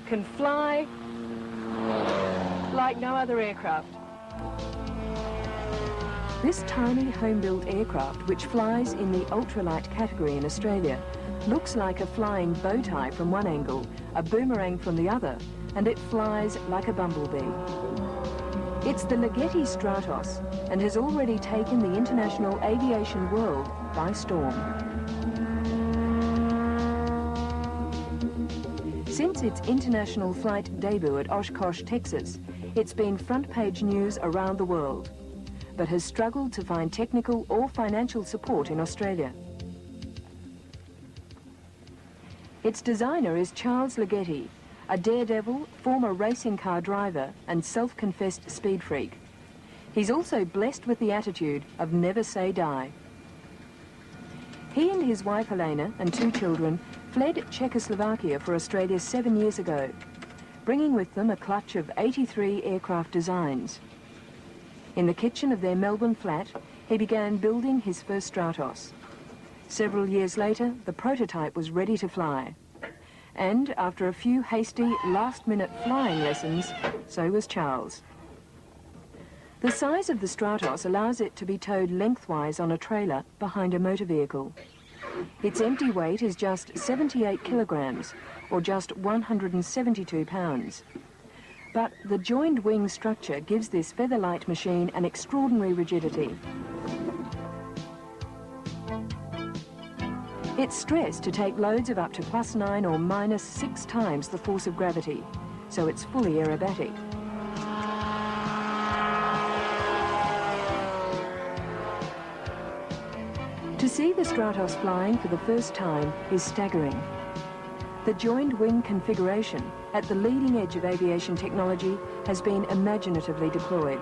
can fly like no other aircraft. This tiny home-built aircraft, which flies in the ultralight category in Australia, looks like a flying bow tie from one angle, a boomerang from the other, and it flies like a bumblebee. It's the Ligeti Stratos and has already taken the international aviation world by storm. Since its international flight debut at Oshkosh, Texas, it's been front-page news around the world, but has struggled to find technical or financial support in Australia. Its designer is Charles Ligeti, a daredevil, former racing car driver and self-confessed speed freak. He's also blessed with the attitude of never say die. He and his wife Helena and 2 children fled Czechoslovakia for Australia 7 years ago, bringing with them a clutch of 83 aircraft designs. In the kitchen of their Melbourne flat, he began building his first Stratos. Several years later, the prototype was ready to fly. And after a few hasty, last-minute flying lessons, so was Charles. The size of the Stratos allows it to be towed lengthwise on a trailer behind a motor vehicle. Its empty weight is just 78 kilograms, or just 172 pounds. But the joined wing structure gives this feather-light machine an extraordinary rigidity. It's stressed to take loads of up to +9 or -6 times the force of gravity, so it's fully aerobatic. To see the Stratos flying for the first time is staggering. The joined wing configuration, at the leading edge of aviation technology, has been imaginatively deployed.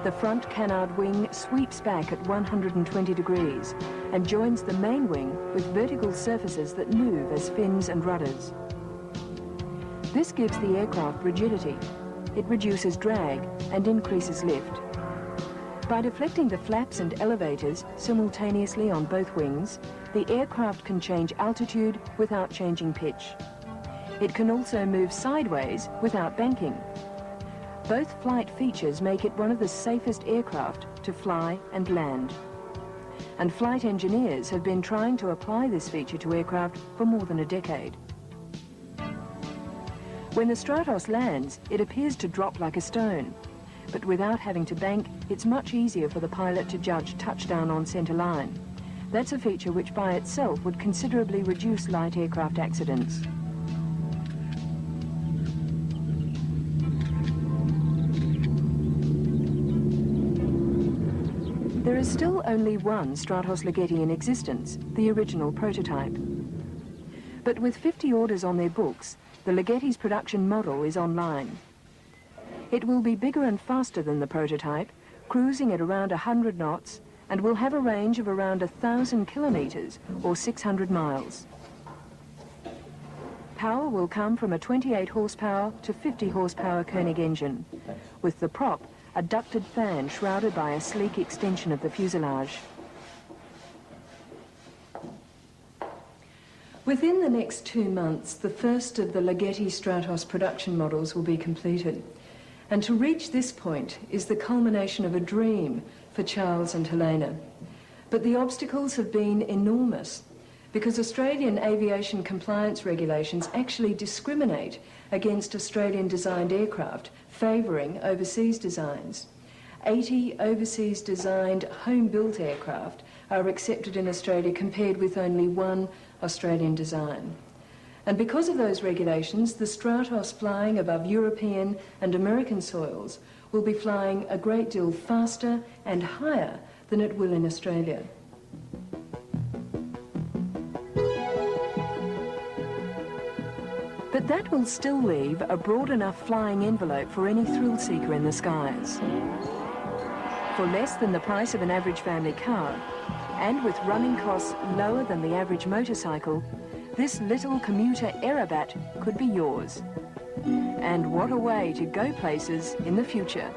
The front canard wing sweeps back at 120 degrees and joins the main wing with vertical surfaces that move as fins and rudders. This gives the aircraft rigidity. It reduces drag and increases lift. By deflecting the flaps and elevators simultaneously on both wings, the aircraft can change altitude without changing pitch. It can also move sideways without banking. Both flight features make it one of the safest aircraft to fly and land. And flight engineers have been trying to apply this feature to aircraft for more than a decade. When the Stratos lands, it appears to drop like a stone. But without having to bank, it's much easier for the pilot to judge touchdown on centre line. That's a feature which by itself would considerably reduce light aircraft accidents. There is still only one Stratos Ligeti in existence, the original prototype. But with 50 orders on their books, the Ligeti's production model is online. It will be bigger and faster than the prototype, cruising at around 100 knots, and will have a range of around 1,000 kilometres or 600 miles. Power will come from a 28 horsepower to 50 horsepower Koenig engine, with the prop a ducted fan shrouded by a sleek extension of the fuselage. Within the next 2 months, the first of the Ligeti Stratos production models will be completed. And to reach this point is the culmination of a dream for Charles and Helena. But the obstacles have been enormous, because Australian aviation compliance regulations actually discriminate against Australian-designed aircraft, favouring overseas designs. 80 overseas-designed home-built aircraft are accepted in Australia compared with only 1 Australian design. And because of those regulations, the Stratos flying above European and American soils will be flying a great deal faster and higher than it will in Australia. But that will still leave a broad enough flying envelope for any thrill seeker in the skies. For less than the price of an average family car, and with running costs lower than the average motorcycle, this little commuter aerobat could be yours. And what a way to go places in the future.